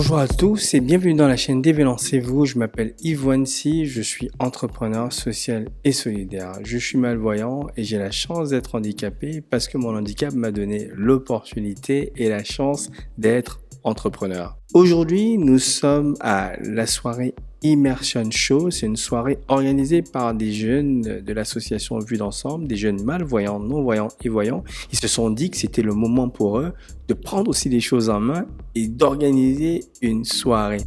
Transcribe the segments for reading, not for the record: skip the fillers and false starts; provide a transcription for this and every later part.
Bonjour à tous et bienvenue dans la chaîne Dévélancez-vous. Je m'appelle Yves Wansi, je suis entrepreneur social et solidaire. Je suis malvoyant et j'ai la chance d'être handicapé parce que mon handicap m'a donné l'opportunité et la chance d'être entrepreneur. Aujourd'hui, nous sommes à la soirée Immersion Show. C'est une soirée organisée par des jeunes de l'association Vue d'Ensemble, des jeunes malvoyants, non-voyants et voyants. Ils se sont dit que c'était le moment pour eux de prendre aussi les choses en main et d'organiser une soirée.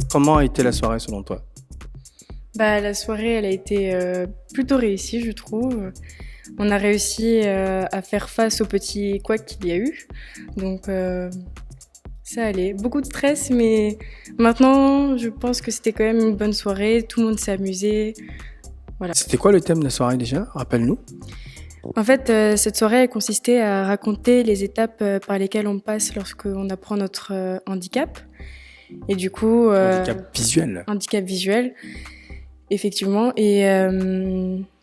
Comment a été la soirée selon toi? La soirée, elle a été plutôt réussie, je trouve. On a réussi à faire face aux petits couacs qu'il y a eu. Donc, ça allait. Beaucoup de stress, mais maintenant, je pense que c'était quand même une bonne soirée. Tout le monde s'est amusé. Voilà. C'était quoi le thème de la soirée déjà? Rappelle-nous. En fait, cette soirée, elle consistait à raconter les étapes par lesquelles on passe lorsqu'on apprend notre handicap. Et du coup... Handicap visuel. Handicap visuel. Effectivement, et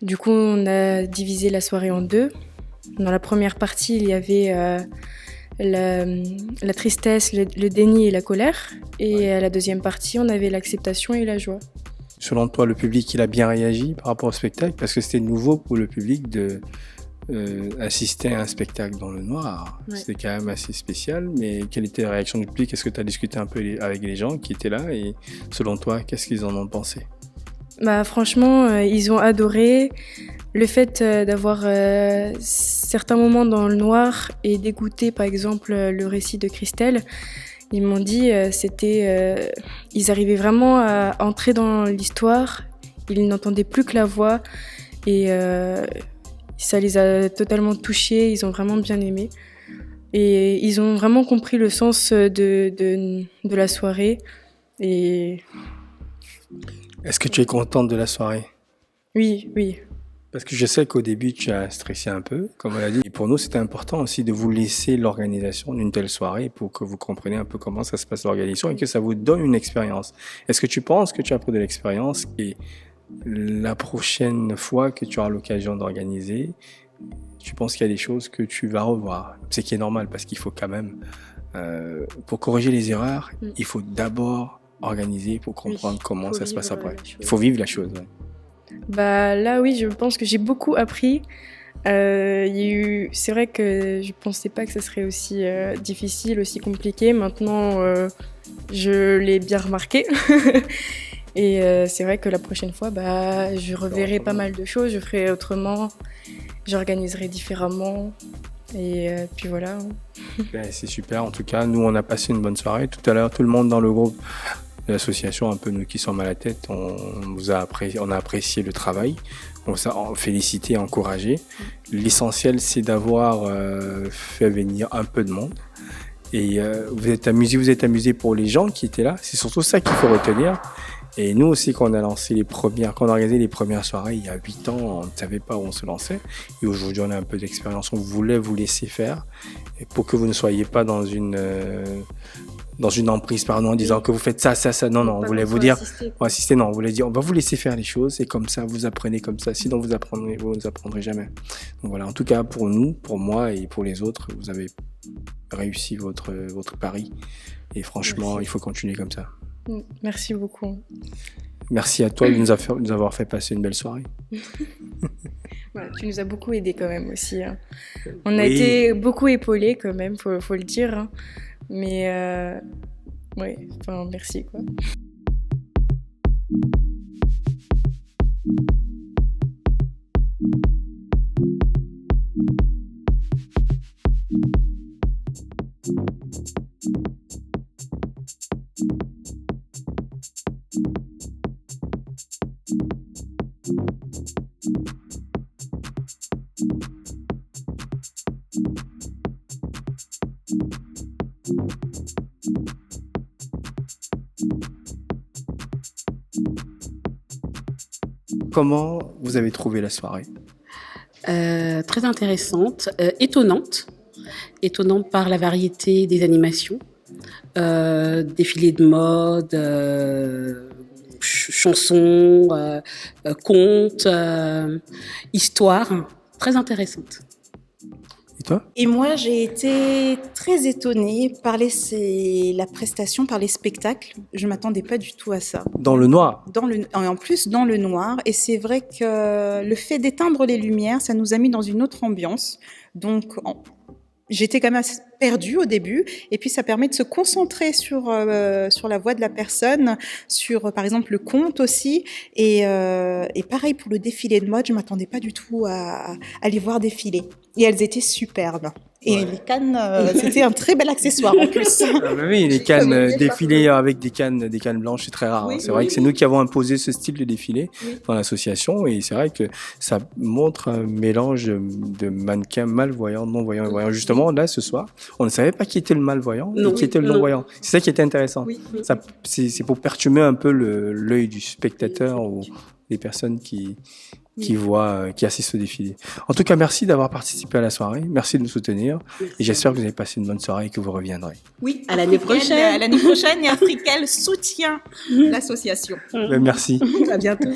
du coup on a divisé la soirée en deux. Dans la première partie, il y avait la tristesse, le déni et la colère, et à la deuxième partie, on avait l'acceptation et la joie. Selon toi, le public, il a bien réagi par rapport au spectacle? Parce que c'était nouveau pour le public de assister à un spectacle dans le noir. Ouais. C'était quand même assez spécial, mais quelle était la réaction du public? Est-ce que tu as discuté un peu avec les gens qui étaient là, et selon toi, qu'est-ce qu'ils en ont pensé? Franchement, ils ont adoré le fait d'avoir certains moments dans le noir et d'écouter par exemple le récit de Christelle. Ils m'ont dit ils arrivaient vraiment à entrer dans l'histoire, ils n'entendaient plus que la voix et ça les a totalement touchés, ils ont vraiment bien aimé et ils ont vraiment compris le sens de la soirée. Et est-ce que tu es contente de la soirée? Oui. Parce que je sais qu'au début, tu as stressé un peu, comme on l'a dit. Et pour nous, c'était important aussi de vous laisser l'organisation d'une telle soirée pour que vous compreniez un peu comment ça se passe l'organisation et que ça vous donne une expérience. Est-ce que tu penses que tu as pris de l'expérience et la prochaine fois que tu auras l'occasion d'organiser, tu penses qu'il y a des choses que tu vas revoir? Ce qui est normal parce qu'il faut quand même, pour corriger les erreurs, il faut d'abord organiser pour comprendre comment ça se passe après. Il faut vivre la chose. Ouais. Là, oui, je pense que j'ai beaucoup appris. C'est vrai que je pensais pas que ça serait aussi difficile, aussi compliqué. Maintenant, je l'ai bien remarqué. Et c'est vrai que la prochaine fois, je reverrai pas mal de choses. Je ferai autrement, j'organiserai différemment. Et puis voilà. C'est super. En tout cas, nous, on a passé une bonne soirée. Tout à l'heure, tout le monde dans le groupe de l'association, un peu nous qui sommes à la tête, on a apprécié le travail. On s'est félicité, encouragé. L'essentiel, c'est d'avoir fait venir un peu de monde. Et vous êtes amusés pour les gens qui étaient là. C'est surtout ça qu'il faut retenir. Et nous aussi, quand on a organisé les premières soirées il y a 8 ans, on ne savait pas où on se lançait. Et aujourd'hui, on a un peu d'expérience. On voulait vous laisser faire. Et pour que vous ne soyez pas dans une emprise, pardon, en disant que vous faites ça. Non, on voulait vous dire, on voulait dire, on va vous laisser faire les choses, et comme ça, vous apprenez comme ça. Sinon, vous ne apprendrez jamais. Donc voilà, en tout cas, pour nous, pour moi et pour les autres, vous avez réussi votre pari. Et franchement, il faut continuer comme ça. Merci beaucoup. Merci à toi de nous avoir fait passer une belle soirée. Voilà, tu nous as beaucoup aidés quand même aussi. Hein. On a été beaucoup épaulés quand même, faut le dire. Hein. Mais merci quoi. Comment vous avez trouvé la soirée? Très intéressante, étonnante par la variété des animations, défilés de mode, chansons, contes, histoires, très intéressante. Et toi? Et moi, j'ai été très étonnée par la prestation, par les spectacles. Je m'attendais pas du tout à ça. Dans le noir? En plus, dans le noir. Et c'est vrai que le fait d'éteindre les lumières, ça nous a mis dans une autre ambiance. Donc, j'étais quand même assez perdue au début. Et puis, ça permet de se concentrer sur la voix de la personne, sur, par exemple, le conte aussi. Et pareil pour le défilé de mode, je m'attendais pas du tout à les voir défiler. Et elles étaient superbes. Et Ouais. les cannes, c'était un très bel accessoire en plus. Ah bah oui, les cannes défilées avec des cannes blanches, c'est très rare. Oui, C'est vrai que c'est nous qui avons imposé ce style de défilé Oui. dans l'association et c'est vrai que ça montre un mélange de mannequins malvoyants, non-voyants et voyants. Justement, là, ce soir, on ne savait pas qui était le malvoyant Non, et qui était le non. non-voyant. C'est ça qui était intéressant. Oui. C'est pour perturber un peu l'œil du spectateur ou des personnes qui voient, qui assistent au défilé. En tout cas, merci d'avoir participé à la soirée. Merci de nous soutenir. Et j'espère que vous avez passé une bonne soirée et que vous reviendrez. Oui, À l'année Africaine, prochaine. à l'année prochaine, et Africaine soutient l'association. Ben, merci. À bientôt.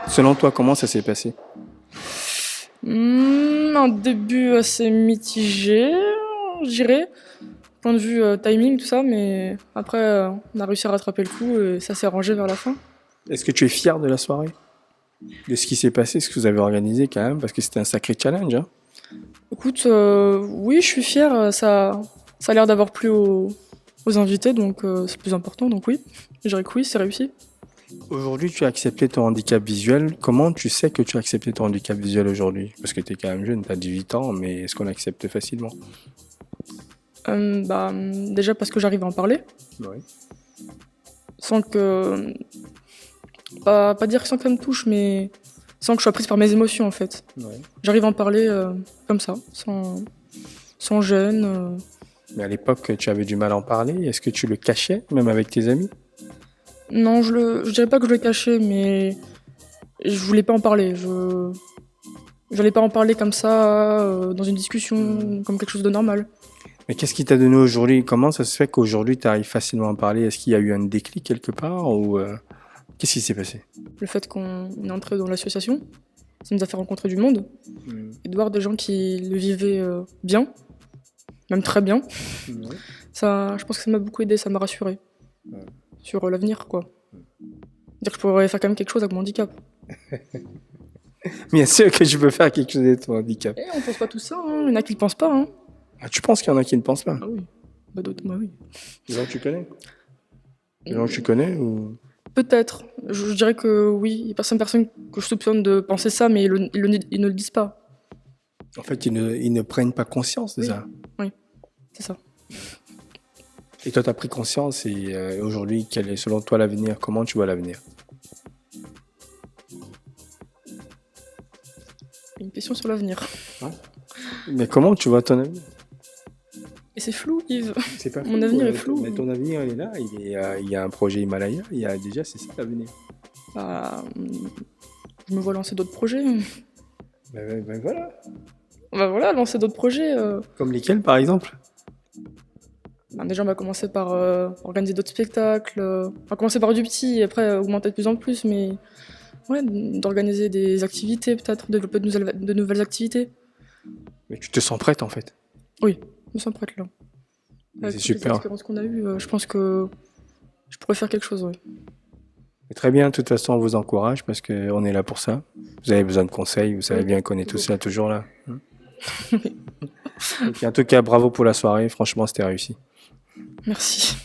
Selon toi, comment ça s'est passé? Un début assez mitigé, je dirais. Point de vue timing, tout ça, mais après, on a réussi à rattraper le coup et ça s'est arrangé vers la fin. Est-ce que tu es fier de la soirée? De ce qui s'est passé, ce que vous avez organisé quand même? Parce que c'était un sacré challenge. Hein? Écoute, oui, je suis fière. Ça a l'air d'avoir plu aux invités, donc c'est le plus important. Donc oui, je dirais que oui, c'est réussi. Aujourd'hui, tu as accepté ton handicap visuel. Comment tu sais que tu as accepté ton handicap visuel aujourd'hui? Parce que tu es quand même jeune, tu as 18 ans, mais est-ce qu'on l'accepte facilement? Déjà parce que j'arrive à en parler, Oui. sans que... Pas dire sans que ça me touche, mais sans que je sois prise par mes émotions en fait. J'arrive à en parler comme ça, sans gêne. Mais à l'époque, tu avais du mal à en parler. Est-ce que tu le cachais, même avec tes amis? Non, je dirais pas que je le cachais, mais je voulais pas en parler. J'allais pas en parler comme ça, dans une discussion, comme quelque chose de normal. Mais qu'est-ce qui t'a donné aujourd'hui? Comment ça se fait qu'aujourd'hui, tu arrives facilement à en parler? Est-ce qu'il y a eu un déclic quelque part ou qu'est-ce qui s'est passé? Le fait qu'on est entré dans l'association, ça nous a fait rencontrer du monde et de voir des gens qui le vivaient bien, même très bien. Ça, je pense que ça m'a beaucoup aidé, ça m'a rassuré sur l'avenir, quoi. Dire que je pourrais faire quand même quelque chose avec mon handicap. Bien sûr que je peux faire quelque chose de ton handicap. Et on pense pas tout ça, hein. Il y en a qui le pensent pas. Hein. Ah, tu penses qu'il y en a qui ne pensent pas? Ah oui, bah d'autres, bah oui. Des gens que tu connais? Des gens que tu connais ou... Peut-être. Je dirais que oui. Il y a certaines personnes que je soupçonne de penser ça, mais ils ne le disent pas. En fait, ils ne prennent pas conscience de Oui. ça. C'est ça. Et toi, tu as pris conscience et aujourd'hui, quel est selon toi l'avenir? Comment tu vois l'avenir? Une question sur l'avenir. Mais comment tu vois ton avenir? Et c'est flou, Yves. C'est pas Mon avenir est flou. Mais ton avenir, il est là. Il y a un projet Himalaya. Il y a déjà, c'est ça l'avenir. Bah, je me vois lancer d'autres projets. Ben voilà. Bah voilà, lancer d'autres projets. Comme lesquels, par exemple? Déjà, on va commencer par organiser d'autres spectacles. On va commencer par du petit et après augmenter de plus en plus. Mais ouais, d'organiser des activités, peut-être, développer de nouvelles activités. Mais tu te sens prête, en fait. Oui, je me sens prête là. Mais Avec c'est toutes super. les expériences qu'on a eues, je pense que je pourrais faire quelque chose. Ouais. Mais très bien, de toute façon, on vous encourage parce qu'on est là pour ça. Vous avez besoin de conseils, vous savez bien qu'on est tous là, toujours là. Ok, en tout cas, bravo pour la soirée. Franchement, c'était réussi. Merci.